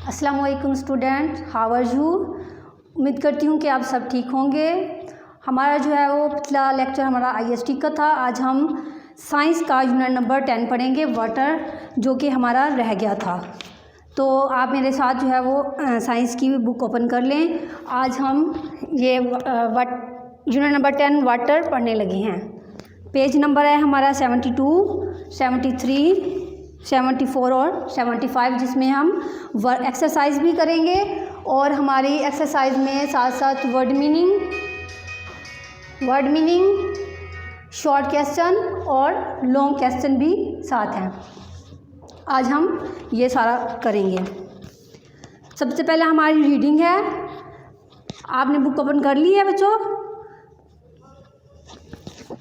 अस्सलाम वालेकुम student, how are you. उम्मीद करती हूँ कि आप सब ठीक होंगे। हमारा जो है वो पिछला लेक्चर हमारा आईएसटी का था। आज हम साइंस का यूनिट नंबर 10 पढ़ेंगे, वाटर, जो कि हमारा रह गया था। तो आप मेरे साथ जो है वो साइंस की बुक ओपन कर लें। आज हम ये यूनिट नंबर 10 वाटर पढ़ने लगे हैं। पेज नंबर है हमारा 72, 73, 74 और 75, जिसमें हम एक्सरसाइज भी करेंगे और हमारी एक्सरसाइज में साथ साथ वर्ड मीनिंग, शॉर्ट क्वेश्चन और लॉन्ग क्वेश्चन भी साथ हैं। आज हम ये सारा करेंगे। सबसे पहले हमारी रीडिंग है। आपने बुक ओपन कर ली है बच्चों?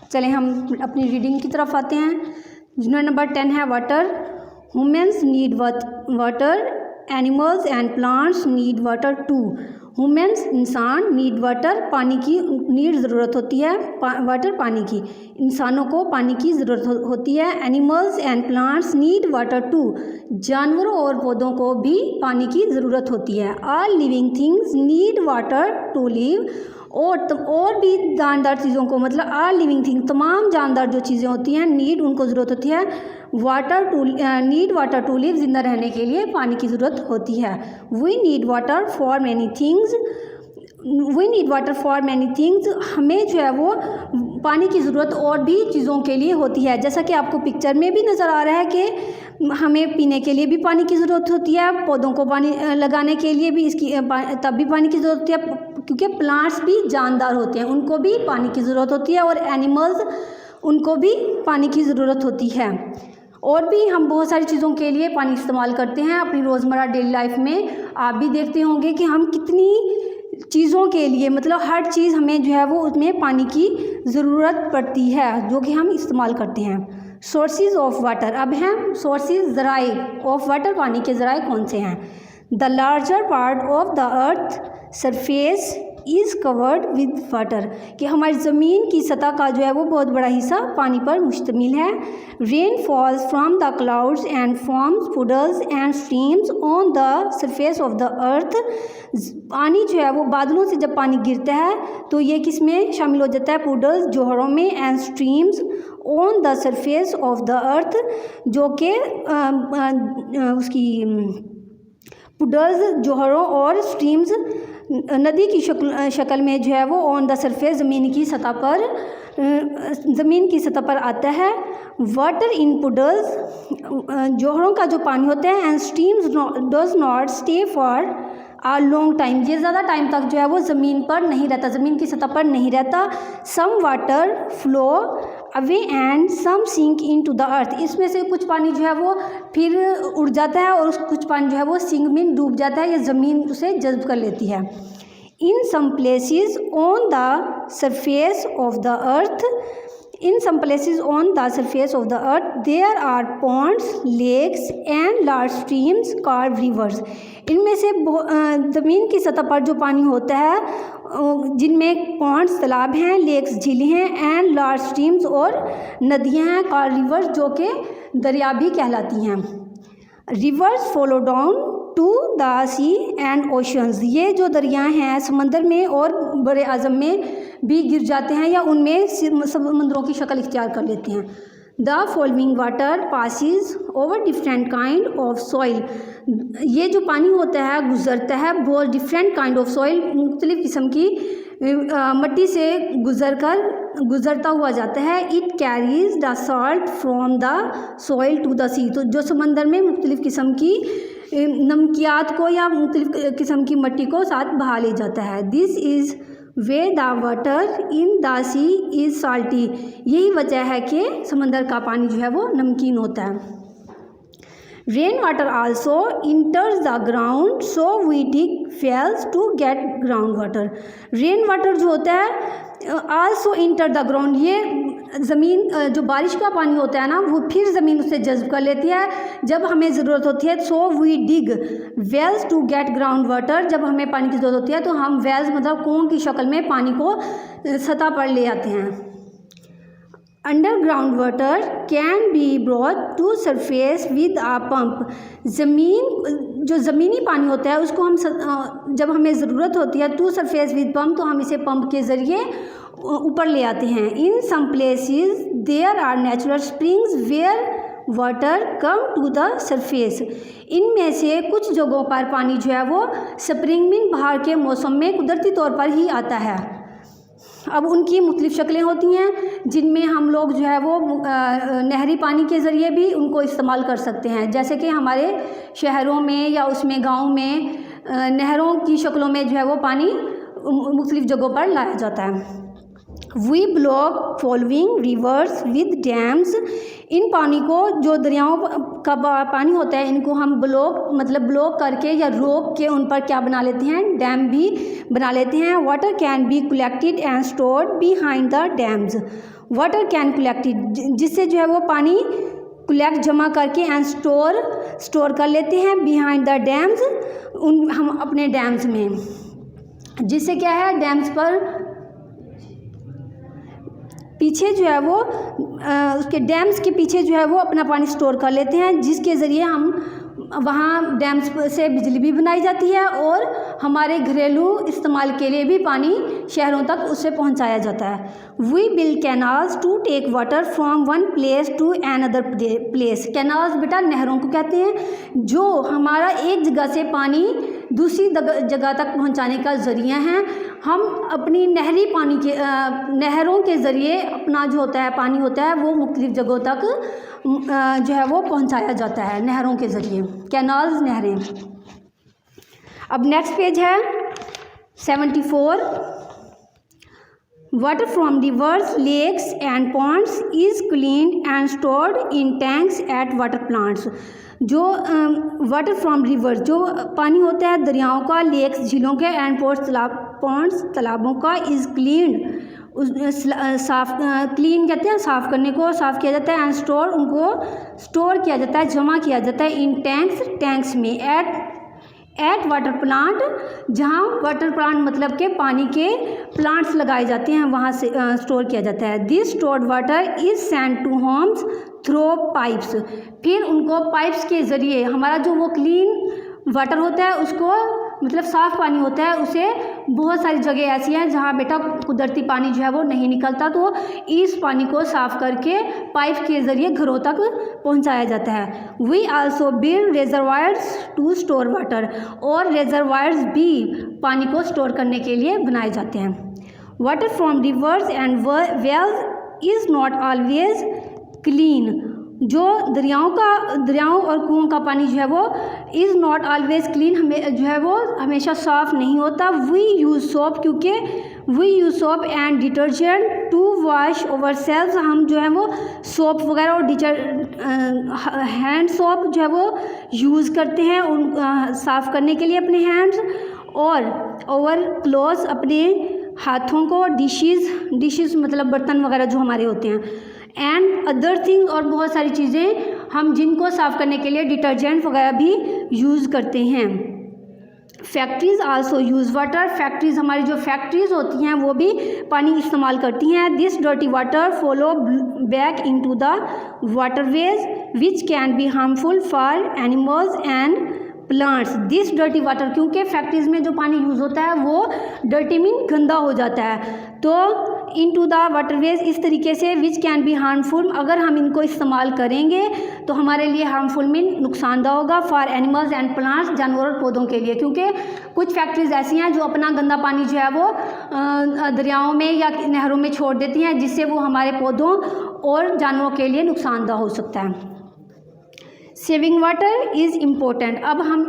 चलें हम अपनी रीडिंग की तरफ आते हैं। यूनिट नंबर 10 है water. Humans need water, animals and plants need water too. Humans इंसान, नीड वाटर पानी की नीड ज़रूरत होती है, वाटर पानी की, इंसानों को पानी की ज़रूरत होती है। Animals and plants need water too, जानवरों और पौधों को भी पानी की ज़रूरत होती है। All living things need water to live, और भी जानदार चीज़ों को, मतलब ऑल लिविंग थिंग, तमाम जानदार जो चीज़ें होती हैं, नीड उनको ज़रूरत होती है नीड वाटर टू लिव, जिंदा रहने के लिए पानी की ज़रूरत होती है। We need water for many things, हमें जो है वो पानी की ज़रूरत और भी चीज़ों के लिए होती है। जैसा कि आपको पिक्चर में भी नज़र आ रहा है कि हमें पीने के लिए भी पानी की ज़रूरत होती है, पौधों को पानी लगाने के लिए भी तब भी पानी की ज़रूरत होती है, क्योंकि प्लांट्स भी जानदार होते हैं, उनको भी पानी की ज़रूरत होती है, और एनिमल्स, उनको भी पानी की ज़रूरत होती है। और भी हम बहुत सारी चीज़ों के लिए पानी इस्तेमाल करते हैं अपनी रोज़मर्रा डेली लाइफ में। आप भी देखते होंगे कि हम कितनी चीज़ों के लिए, मतलब हर चीज़ हमें जो है वो उसमें पानी की ज़रूरत पड़ती है, जो कि हम इस्तेमाल करते हैं। सोर्सेज ऑफ वाटर, अब हैं सोर्सेज, ज़राए ऑफ वाटर, पानी के ज़राए कौन से हैं। The larger part of the earth surface is covered with water, कि हमारी ज़मीन की सतह का जो है वो बहुत बड़ा हिस्सा पानी पर मुश्तमिल है। Rain false from the clouds and forms poodles and streams on the surface of the अर्थ, पानी जो है वो बादलों से जब पानी गिरता है तो ये किस में शामिल हो जाता है, पुडल्स, जोहरों में, and streams on the surface of the अर्थ, जो कि उसकी पुडल्स, जोहरों और स्ट्रीम्स नदी की शक्ल में जो है वो ऑन द सरफेस, ज़मीन की सतह पर आता है। वाटर इन पुडल्स, जोहरों का जो पानी होता है, and streams does not stay for uh long time, ये ज़्यादा टाइम तक जो है वो ज़मीन पर नहीं रहता, ज़मीन की सतह पर नहीं रहता। Some water flow away and some sink into the earth, इसमें से कुछ पानी जो है वो फिर उड़ जाता है और कुछ पानी जो है वो सिंक में डूब जाता है, या ज़मीन उसे जज़्ब कर लेती है। In some places on the surface of the earth, there are ponds, lakes and large streams called rivers, इनमें से ज़मीन की सतह पर जो पानी होता है, जिनमें पॉन्ड्स, तालाब हैं, लेक्स, झीलें हैं, एंड लार्ज स्ट्रीम्स और नदियां हैं, कॉल्ड रिवर्स, जो कि दरिया भी कहलाती हैं। Rivers follow down to the sea and oceans, ये जो दरियाएं हैं समंदर में और बड़े आज़म में भी गिर जाते हैं, या उनमें समंदरों की शक्ल इख्तियार कर लेते हैं। The following water passes over different kind of soil, ये जो पानी होता है गुजरता है बहुत डिफरेंट काइंड ऑफ सॉइल, मुख्तलिफ़ किस्म की मट्टी से गुजरता हुआ जाता है। It carries the salt from the soil to the sea, तो जो समंदर में मुख्तलिफ़ किस्म की नमकियात को या मुख्तलिफ़ किस्म की मट्टी को साथ बहा ले जाता है। This is way the water in the sea is salty, यही वजह है कि समंदर का पानी जो है वो नमकीन होता है। Rain water also enters the ground, so we dig wells to get ground water, rain water जो होता है आल्सो इंटर द ग्राउंड, ये ज़मीन, जो बारिश का पानी होता है ना, वो फिर ज़मीन उससे जज़्ब कर लेती है जब हमें ज़रूरत होती है। So we dig wells to get ground water, जब हमें पानी की ज़रूरत होती है तो हम वेल्स, मतलब कुओं की शक्ल में पानी को सतह पर ले आते हैं। Underground water can be brought to surface with a pump. जो ज़मीनी पानी होता है उसको हम जब हमें ज़रूरत होती है टू सरफेस विद पंप, तो हम इसे पंप के ज़रिए ऊपर ले आते हैं। In some places there are natural springs where water come to the surface. इनमें से कुछ जगहों पर पानी जो है वो स्प्रिंग में बाहर के मौसम में कुदरती तौर पर ही आता है। अब उनकी मुख्तलिफ़ शक्लें होती हैं जिनमें हम लोग जो है वो नहरी पानी के ज़रिए भी उनको इस्तेमाल कर सकते हैं, जैसे कि हमारे शहरों में या उसमें गाँव में नहरों की शक्लों में जो है वो पानी मुख्तलिफ़ जगहों पर लाया जाता है। We block following rivers with dams. इन पानी को, जो दरियाओं का पानी होता है, इनको हम ब्लॉक करके या रोक के उन पर क्या बना लेते हैं, डैम भी बना लेते हैं। Water can be collected and stored behind the dams. Water can collected, जिससे जो है वो पानी जमा करके एंड स्टोर कर लेते हैं बिहाइंड द डैम्स, हम अपने डैम्स में, जिससे क्या है डैम्स पर पीछे जो है वो उसके डैम्स के पीछे जो है वो अपना पानी स्टोर कर लेते हैं, जिसके ज़रिए हम वहाँ डैम्स से बिजली भी बनाई जाती है और हमारे घरेलू इस्तेमाल के लिए भी पानी शहरों तक उससे पहुँचाया जाता है। We build canals to take water from one place to another place. Canals बेटा नहरों को कहते हैं, जो हमारा एक जगह से पानी दूसरी जगह तक पहुंचाने का ज़रिया है। हम अपनी नहरों के ज़रिए अपना जो होता है पानी होता है वो मुख्तलिफ़ जगहों तक जो है वो पहुंचाया जाता है नहरों के ज़रिए, कैनाल्स नहरें। अब नेक्स्ट पेज है 74। Water from rivers, lakes and ponds is cleaned and stored in tanks at water plants. जो वाटर फ्रॉम रिवर्स, जो पानी होता है दरियाओं का, लेक्स झीलों के, एंड पॉन्ड्स तालाबों का, इज़ क्लीन्ड, क्लीन कहते हैं साफ़ करने को, साफ़ किया जाता है, एंड स्टोर, उनको स्टोर किया जाता है, जमा किया जाता है, इन टैंक्स में, एट वाटर प्लांट, जहाँ वाटर प्लांट मतलब के पानी के प्लांट्स लगाए जाते हैं वहाँ से स्टोर किया जाता है। This stored water is send to homes through pipes. फिर उनको पाइप्स के ज़रिए, हमारा जो वो क्लीन वाटर होता है उसको मतलब साफ़ पानी होता है, उसे बहुत सारी जगह ऐसी हैं जहाँ बेटा कुदरती पानी जो है वो नहीं निकलता, तो इस पानी को साफ़ करके पाइप के ज़रिए घरों तक पहुँचाया जाता है। We also build reservoirs to store water, और रेजरवायर्स भी पानी को स्टोर करने के लिए बनाए जाते हैं। Water from rivers and wells is not always clean. जो दरियाओं और कुओं का पानी जो है वो इज़ नॉट ऑलवेज क्लीन, हमें जो है वो हमेशा साफ़ नहीं होता। वी यूज़ सोप, क्योंकि we use soap and detergent to wash our self. हम जो है वो सोप वगैरह और हैंड सोप जो है वो यूज़ करते हैं उन साफ़ करने के लिए अपने हैंड्स, और ओवर क्लोथ्स, अपने हाथों को, डिशेस मतलब बर्तन वगैरह जो हमारे होते हैं, एंड अदर थिंग, और बहुत सारी चीज़ें हम जिनको साफ़ करने के लिए डिटर्जेंट वगैरह भी यूज़ करते हैं। Factories also use water. Factories, हमारी जो फैक्ट्रीज़ होती हैं वो भी पानी इस्तेमाल करती हैं। This dirty water follow back into the waterways which can be harmful for animals and plants. This dirty water, क्योंकि फैक्ट्रीज़ में जो पानी यूज़ होता है वो डर्टी मीन गंदा हो जाता है, तो इनटू द वाटरवेज इस तरीके से, विच कैन बी हार्मफुल, अगर हम इनको इस्तेमाल करेंगे तो हमारे लिए हार्मफुल मीन नुकसानदा होगा, फॉर एनिमल्स एंड प्लांट्स, जानवर और पौधों के लिए, क्योंकि कुछ फैक्ट्रीज ऐसी हैं जो अपना गंदा पानी जो है वो दरियाओं में या नहरों में छोड़ देती हैं, जिससे वो हमारे पौधों और जानवरों के लिए नुकसानदा हो सकता है। Saving water is important. अब हम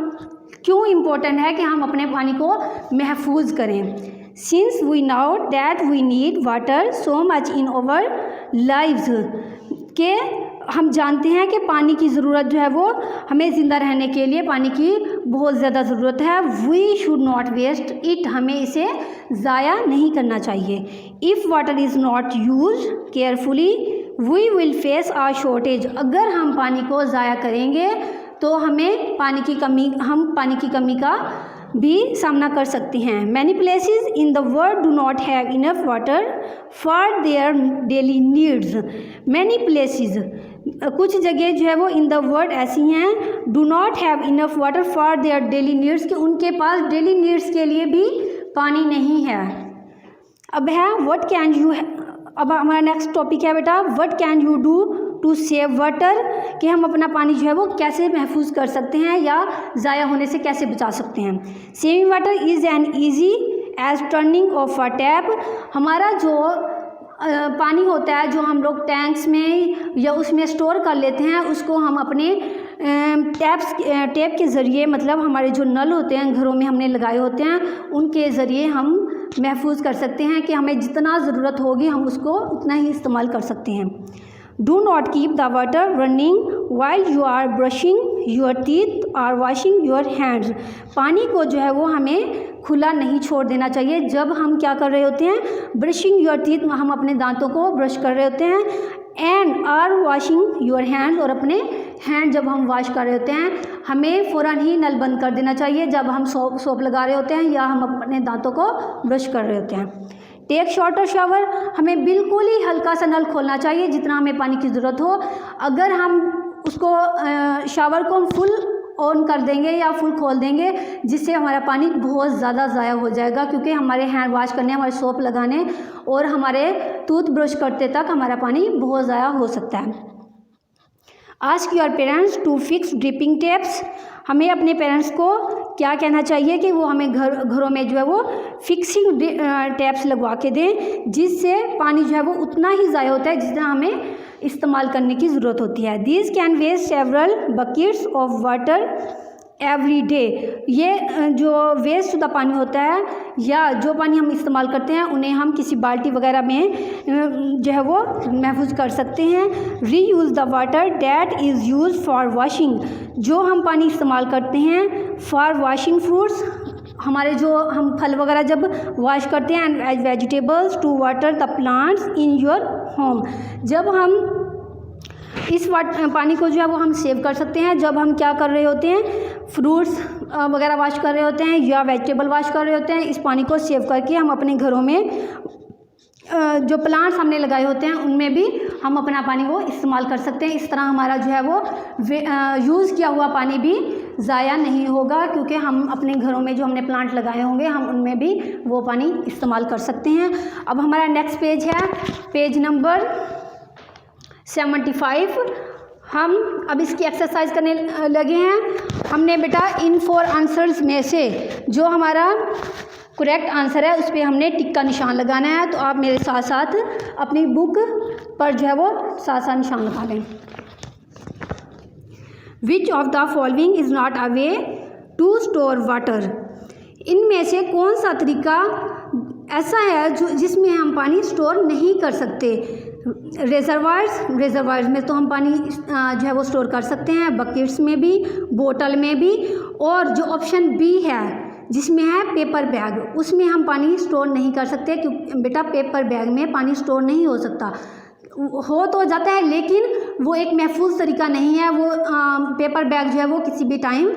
क्यों इम्पोर्टेंट है कि हम अपने पानी को महफूज करें। Since we know that we need water so much in our lives, के हम जानते हैं कि पानी की ज़रूरत जो है वो हमें ज़िंदा रहने के लिए पानी की बहुत ज़्यादा ज़रूरत है। We should not waste it, हमें इसे ज़ाया नहीं करना चाहिए। If water is not use carefully we will face a shortage. अगर हम पानी को ज़ाया करेंगे तो हमें पानी की कमी का भी सामना कर सकती हैं। Many places in the world do not have enough water for their daily needs. Many places, कुछ जगह जो है वो इन द वर्ल्ड ऐसी हैं, do not have enough water for their daily needs, कि उनके पास डेली नीड्स के लिए भी पानी नहीं है। अब है व्हाट कैन यू, अब हमारा नेक्स्ट टॉपिक है बेटा what can you do to save water, कि हम अपना पानी जो है वो कैसे महफूज कर सकते हैं या ज़ाया होने से कैसे बचा सकते हैं। Saving water is an easy as turning off a tap. हमारा जो पानी होता है जो हम लोग टैंक्स में या उसमें स्टोर कर लेते हैं, उसको हम अपने टैप के ज़रिए, मतलब हमारे जो नल होते हैं घरों में हमने लगाए होते हैं, उनके ज़रिए हम महफूज कर सकते हैं कि हमें जितना ज़रूरत होगी हम उसको उतना ही इस्तेमाल कर सकते हैं। Do not keep the water running while you are brushing your teeth और वॉशिंग योर हैंड्स। पानी को जो है वो हमें खुला नहीं छोड़ देना चाहिए जब हम क्या कर रहे होते हैं, ब्रशिंग योर टीथ, हम अपने दांतों को ब्रश कर रहे होते हैं, and are washing your hands, और अपने हैंड जब हम वॉश कर रहे होते हैं हमें फ़ौरन ही नल बंद कर देना चाहिए जब हम सोप लगा रहे होते हैं या हम अपने दांतों को ब्रश कर रहे होते हैं। टेक शॉर्टर शावर, हमें बिल्कुल ही हल्का सा नल खोलना चाहिए जितना हमें पानी की ज़रूरत हो। अगर हम उसको शावर को हम फुल ऑन कर देंगे या फुल खोल देंगे जिससे हमारा पानी बहुत ज़्यादा ज़ाया हो जाएगा, क्योंकि हमारे हैंड वॉश करने, हमारे सोप लगाने और हमारे टूथ ब्रश करते तक हमारा पानी बहुत ज़ाया हो सकता है। Ask your parents to fix dripping taps, हमें अपने पेरेंट्स को क्या कहना चाहिए कि वो हमें घरों में जो है वो फिक्सिंग टैप्स लगवा के दें, जिससे पानी जो है वो उतना ही ज़ाया होता है जितना हमें इस्तेमाल करने की ज़रूरत होती है। These can waste several buckets of water every day, ये जो वेस्ट शुदा पानी होता है या जो पानी हम इस्तेमाल करते हैं उन्हें हम किसी बाल्टी वगैरह में जो है वो महफूज कर सकते हैं। री use the water that is use for washing, जो हम पानी इस्तेमाल करते हैं फॉर वॉशिंग फ्रूट्स, हमारे जो हम फल वगैरह जब वॉश करते हैं, and vegetables to water the plants in your home, जब हम इस पानी को जो है वो हम सेव कर सकते हैं जब हम क्या कर रहे होते हैं, फ्रूट्स वगैरह वॉश कर रहे होते हैं या वेजिटेबल वॉश कर रहे होते हैं। इस पानी को सेव करके हम अपने घरों में जो प्लांट्स हमने लगाए होते हैं उनमें भी हम अपना पानी वो इस्तेमाल कर सकते हैं। इस तरह हमारा जो है वो यूज़ किया हुआ पानी भी ज़ाया नहीं होगा, क्योंकि हम अपने घरों में जो हमने प्लांट लगाए होंगे हम उनमें भी वो पानी इस्तेमाल कर सकते हैं। अब हमारा नेक्स्ट पेज है पेज नंबर 75। हम अब इसकी एक्सरसाइज करने लगे हैं। हमने बेटा इन 4 आंसर्स में से जो हमारा करेक्ट आंसर है उस पर हमने टिक का निशान लगाना है। तो आप मेरे साथ साथ अपनी बुक पर जो है वो साथ साथ निशान लगा लें। Which of the following is not a way to store water, इनमें से कौन सा तरीका ऐसा है जो जिसमें हम पानी स्टोर नहीं कर सकते। रिजर्वायर्स में तो हम पानी जो है वो स्टोर कर सकते हैं, बकेट्स में भी, बोतल में भी, और जो ऑप्शन बी है जिसमें है पेपर बैग, उसमें हम पानी स्टोर नहीं कर सकते, क्योंकि बेटा पेपर बैग में पानी स्टोर नहीं हो सकता, हो तो जाता है लेकिन वो एक महफूज तरीका नहीं है। वो पेपर बैग जो है वो किसी भी टाइम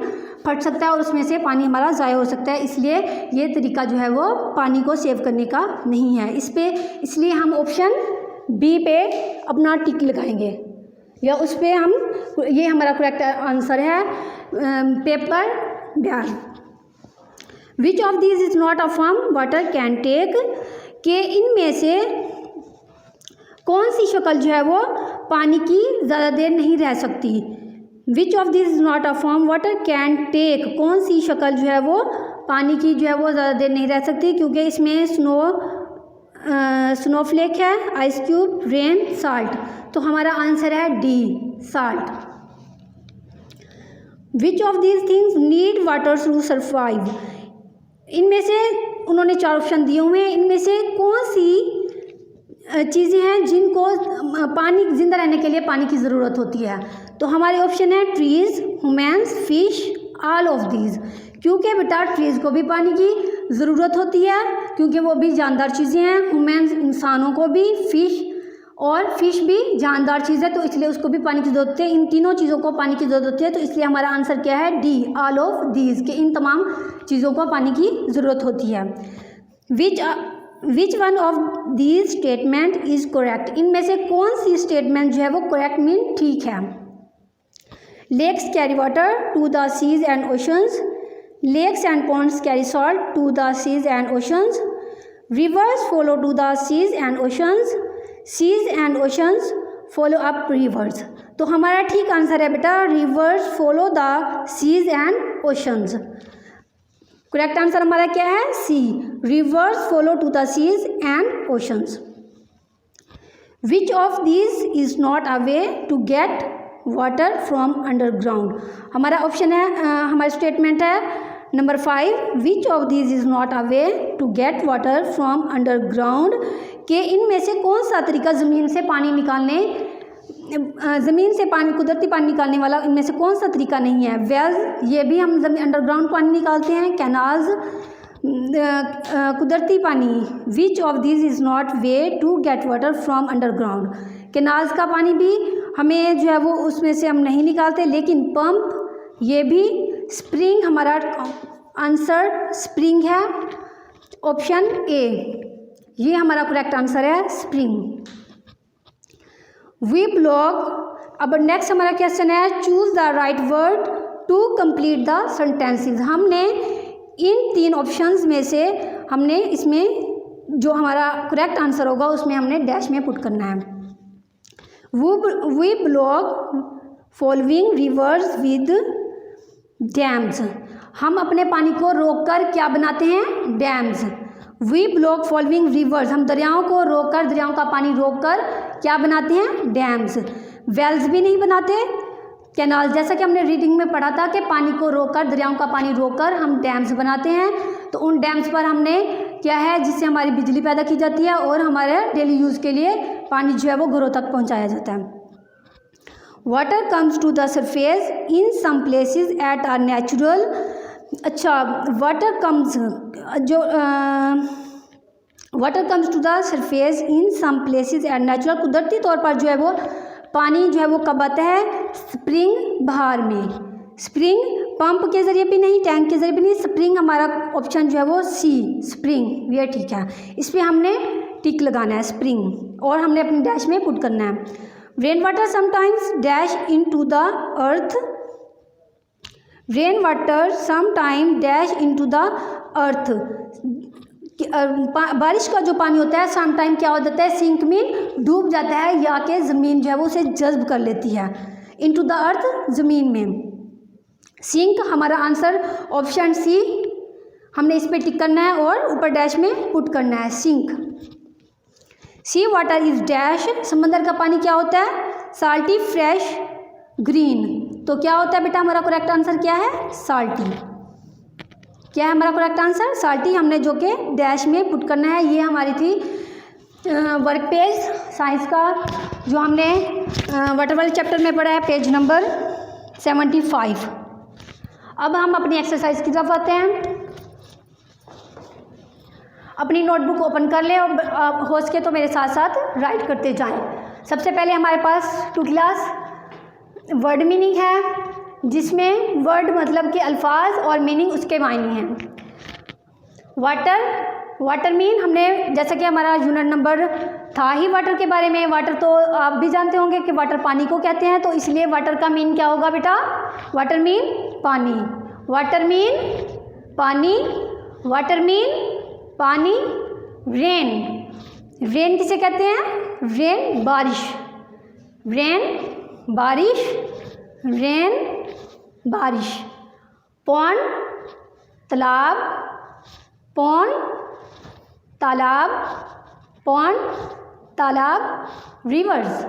फट सकता है और उसमें से पानी हमारा ज़ाया हो सकता है, इसलिए ये तरीका जो है वो पानी को सेव करने का नहीं है। इसलिए हम ऑप्शन बी पे अपना टिक लगाएंगे या उस पर हम, ये हमारा करेक्ट आंसर है paper bag. Which of this is not a form water can take, के इनमें से कौन सी शक्ल जो है वो पानी की ज़्यादा देर नहीं रह सकती। Which of this is not a form water can take, कौन सी शक्ल जो है वो पानी की जो है वो ज़्यादा देर नहीं रह सकती, क्योंकि इसमें स्नोफ्लेक है, आइस क्यूब, रेन, साल्ट। तो हमारा आंसर है D, salt. Which of these things need water to survive, इनमें से उन्होंने 4 ऑप्शन दिए हुए हैं, इनमें से कौन सी चीज़ें हैं जिनको पानी जिंदा रहने के लिए पानी की ज़रूरत होती है। तो हमारे ऑप्शन है trees, humans, fish, all of these. क्योंकि बेटा ट्रीज़ को भी पानी की ज़रूरत होती है क्योंकि वो भी जानदार चीज़ें हैं, ह्यूमन्स इंसानों को भी, फिश और फिश भी जानदार चीज़ है, तो इसलिए उसको भी पानी की ज़रूरत होती है। इन तीनों चीज़ों को पानी की ज़रूरत होती है, तो इसलिए हमारा आंसर क्या है, डी, ऑल ऑफ दीज, के इन तमाम चीज़ों को पानी की ज़रूरत होती है। Which one of these statement is correct, इनमें से कौन सी स्टेटमेंट जो है वो करेक्ट मीन ठीक है। Lakes carry water to the seas and oceans, lakes and ponds carry salt to the seas and oceans, rivers follow to the seas and oceans, seas and oceans follow up rivers. तो हमारा ठीक answer है बेटा rivers follow the seas and oceans. Correct answer हमारा क्या है, C, rivers follow to the seas and oceans. Which of these is not a way to get water from underground, हमारा option है, हमारा स्टेटमेंट है number 5, which of these is not a way to get water from underground, के इनमें से कौन सा तरीका ज़मीन से पानी निकालने, ज़मीन से पानी, कुदरती पानी निकालने वाला इनमें से कौन सा तरीका नहीं है। वेल्स, ये भी हम अंडरग्राउंड पानी निकालते हैं। कैनाल्स, कुदरती पानी, which of these is not way to get water from underground, canals का पानी भी हमें जो है वो उसमें से हम नहीं निकालते, लेकिन पंप, ये भी, स्प्रिंग, हमारा आंसर स्प्रिंग है, ऑप्शन ए, ये हमारा करेक्ट आंसर है स्प्रिंग। वी ब्लॉक, अब नेक्स्ट हमारा क्वेश्चन है choose the right word to complete the sentences. हमने इन 3 ऑप्शंस में से हमने इसमें जो हमारा करेक्ट आंसर होगा उसमें हमने डैश में पुट करना है। We block following rivers with dams, हम अपने पानी को रोककर क्या बनाते हैं, dams. We block following reverse, हम दरियाओं को रोककर, दरियाओं का पानी रोककर क्या बनाते हैं, डैम्स। वेल्स भी नहीं बनाते, कैनाल, जैसा कि हमने रीडिंग में पढ़ा था कि पानी को रोककर, दरियाओं का पानी रोककर हम डैम्स बनाते हैं। तो उन डैम्स पर हमने क्या है, जिससे हमारी बिजली पैदा की जाती है और हमारे डेली यूज़ के लिए पानी जो है वो घरों तक पहुँचाया जाता है। Water comes to the surface in some places at are natural, अच्छा, water comes to the surface in some places at natural, कुदरती तौर पर जो है वो पानी जो है वो कब आता है, स्प्रिंग, बहार में। स्प्रिंग पंप के ज़रिए भी नहीं, टैंक के ज़रिए भी नहीं, स्प्रिंग हमारा ऑप्शन जो है वो सी, स्प्रिंग, ये ठीक है। इस पर हमने टिक लगाना है स्प्रिंग, और हमने अपने डैश में पुट करना है। Rain water sometimes dash into the earth, rain water sometime dash into the earth, बारिश का जो पानी होता है समटाइम क्या हो जाता है, सिंक में डूब जाता है, या कि ज़मीन जो है वो उसे जज्ब कर लेती है, इन टू द अर्थ, ज़मीन में। सिंक हमारा आंसर ऑप्शन सी, हमने इस पर टिक करना है और ऊपर डैश में पुट करना है, sink. Sea water is dash, समंदर का पानी क्या होता है, साल्टी, फ्रेश, ग्रीन। तो क्या होता है बेटा, हमारा करेक्ट आंसर क्या है, साल्टी। क्या है हमारा करेक्ट आंसर, साल्टी, हमने जो कि डैश में पुट करना है। ये हमारी थी वर्क पेज साइंस का, जो हमने वाटर वाले चैप्टर में पढ़ा है, पेज नंबर 75। अब हम अपनी एक्सरसाइज की तरफ आते हैं। अपनी नोटबुक ओपन कर लें और हो सके तो मेरे साथ साथ राइट करते जाएं। सबसे पहले हमारे पास 2 क्लास वर्ड मीनिंग है, जिसमें वर्ड मतलब कि अल्फाज और मीनिंग उसके मायने हैं। वाटर मीन, हमने जैसा कि हमारा यूनिट नंबर था ही वाटर के बारे में, वाटर तो आप भी जानते होंगे कि वाटर पानी को कहते हैं, तो इसलिए वाटर का मीन क्या होगा बेटा, वाटर मीन पानी, वाटर मीन पानी, वाटर मीन पानी। रेन, रेन किसे कहते हैं, रेन बारिश, रेन बारिश, रेन बारिश। पॉन्ड तालाब, पॉन्ड तालाब, पॉन्ड तालाब। रिवर्स,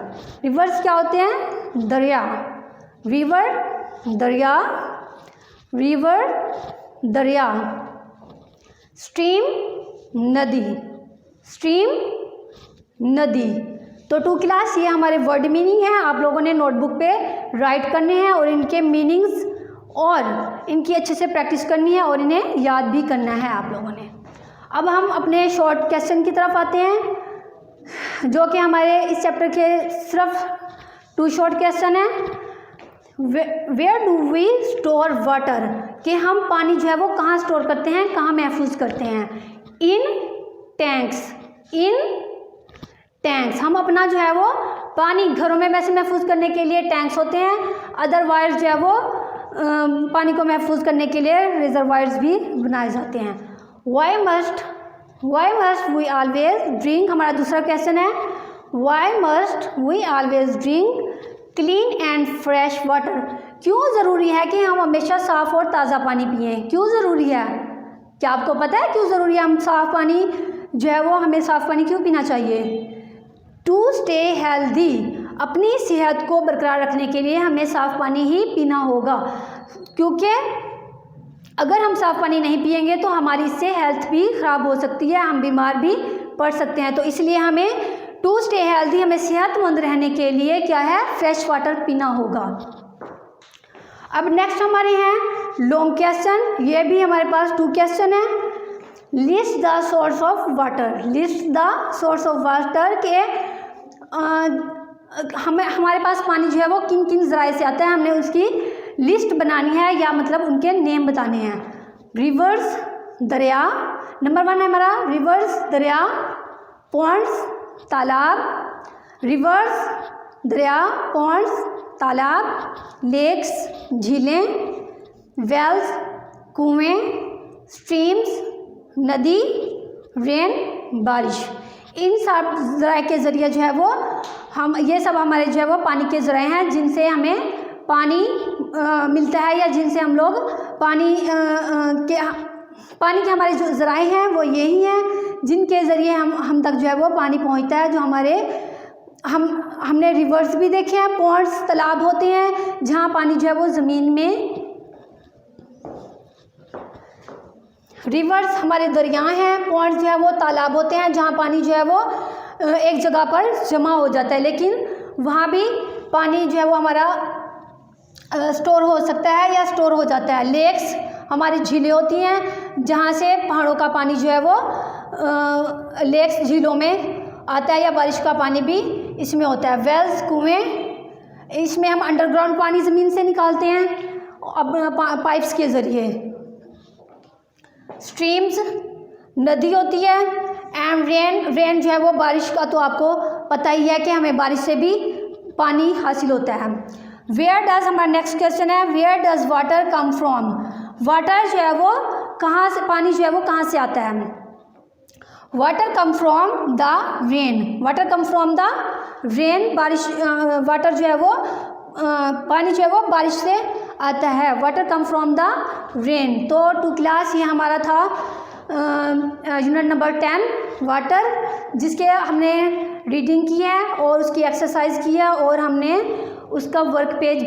रिवर्स क्या होते हैं, दरिया, रिवर दरिया, रिवर दरिया। स्ट्रीम नदी, स्ट्रीम नदी। तो 2 क्लास ये हमारे वर्ड मीनिंग है, आप लोगों ने नोटबुक पे राइट करने हैं और इनके मीनिंग्स और इनकी अच्छे से प्रैक्टिस करनी है और इन्हें याद भी करना है आप लोगों ने। अब हम अपने शॉर्ट क्वेश्चन की तरफ आते हैं। जो कि हमारे इस चैप्टर के सिर्फ 2 शॉर्ट क्वेश्चन है। Where do we store water, कि हम पानी जो है वो कहाँ स्टोर करते हैं, कहाँ महफूज करते हैं। इन टैंक्स, इन टैंक्स, हम अपना जो है वो पानी घरों में वैसे महफूज करने के लिए टैंक्स होते हैं, अदरवाइज जो है वो पानी को महफूज करने के लिए रिजर्वायर्स भी बनाए जाते हैं। Why must we always drink, हमारा दूसरा क्वेश्चन है, why must we always drink clean and fresh water, क्यों ज़रूरी है कि हम हमेशा साफ़ और ताज़ा पानी पिएं, क्यों ज़रूरी है? क्या आपको पता है क्यों ज़रूरी है? हम साफ़ पानी जो है वो हमें साफ़ पानी क्यों पीना चाहिए? टू स्टे हेल्दी, अपनी सेहत को बरकरार रखने के लिए हमें साफ़ पानी ही पीना होगा, क्योंकि अगर हम साफ़ पानी नहीं पिएंगे तो हमारी इससे हेल्थ भी ख़राब हो सकती है, हम बीमार भी पड़ सकते हैं। तो इसलिए हमें टू स्टे हेल्दी, हमें सेहतमंद रहने के लिए क्या है, फ्रेश वाटर पीना होगा। अब नेक्स्ट हमारे हैं लॉन्ग क्वेश्चन, ये भी हमारे पास 2 क्वेश्चन है। List the source of water, list the source of water के हमारे पास पानी जो है वो किन किन ज़राए से आता है, हमने उसकी लिस्ट बनानी है या मतलब उनके नेम बताने हैं। रिवर्स, दरिया, नंबर 1 है हमारा रिवर्स, दरिया, पॉन्ड्स, तालाब, रिवर्स, दरिया, पॉन्ड्स, तालाब, लेक्स, झीलें, वेल्स, कुएं, स्ट्रीम्स, नदी, रेन, बारिश। इन सब ज़राए के ज़रिए जो है वो हम, ये सब हमारे जो है वो पानी के ज़राए हैं जिनसे हमें पानी मिलता है, या जिनसे हम लोग पानी के हमारे जो ज़राए हैं वो यही हैं जिनके ज़रिए हम तक जो है वो पानी पहुंचता है। जो हमारे हमने रिवर्स भी देखे हैं, पॉन्ड्स तालाब होते हैं जहां पानी जो है वो ज़मीन में, रिवर्स हमारे दरिया हैं, पॉन्ड्स जो है वो तालाब होते हैं जहां पानी जो है वो एक जगह पर जमा हो जाता है, लेकिन वहाँ भी पानी जो है वो हमारा स्टोर हो सकता है या स्टोर हो जाता है। लेक्स हमारी झीलें होती हैं जहाँ से पहाड़ों का पानी जो है वो लेक्स झीलों में आता है, या बारिश का पानी भी इसमें होता है। वेल्स, कुएं, इसमें हम अंडरग्राउंड पानी ज़मीन से निकालते हैं अब पाइप्स के ज़रिए। स्ट्रीम्स नदी होती है, एंड रेन जो है वो बारिश का, तो आपको पता ही है कि हमें बारिश से भी पानी हासिल होता है। वेयर डज, हमारा नेक्स्ट क्वेश्चन है, where does water come from, water जो है वो कहाँ से, पानी जो है वो कहाँ से आता है? Water come from the rain, water come from the rain, बारिश, वाटर जो है वो पानी जो है वो बारिश से आता है। Water come from the rain. तो 2 क्लास ये हमारा था यूनिट नंबर 10 वाटर, जिसके हमने रीडिंग की है और उसकी एक्सरसाइज की है और हमने उसका वर्क पेज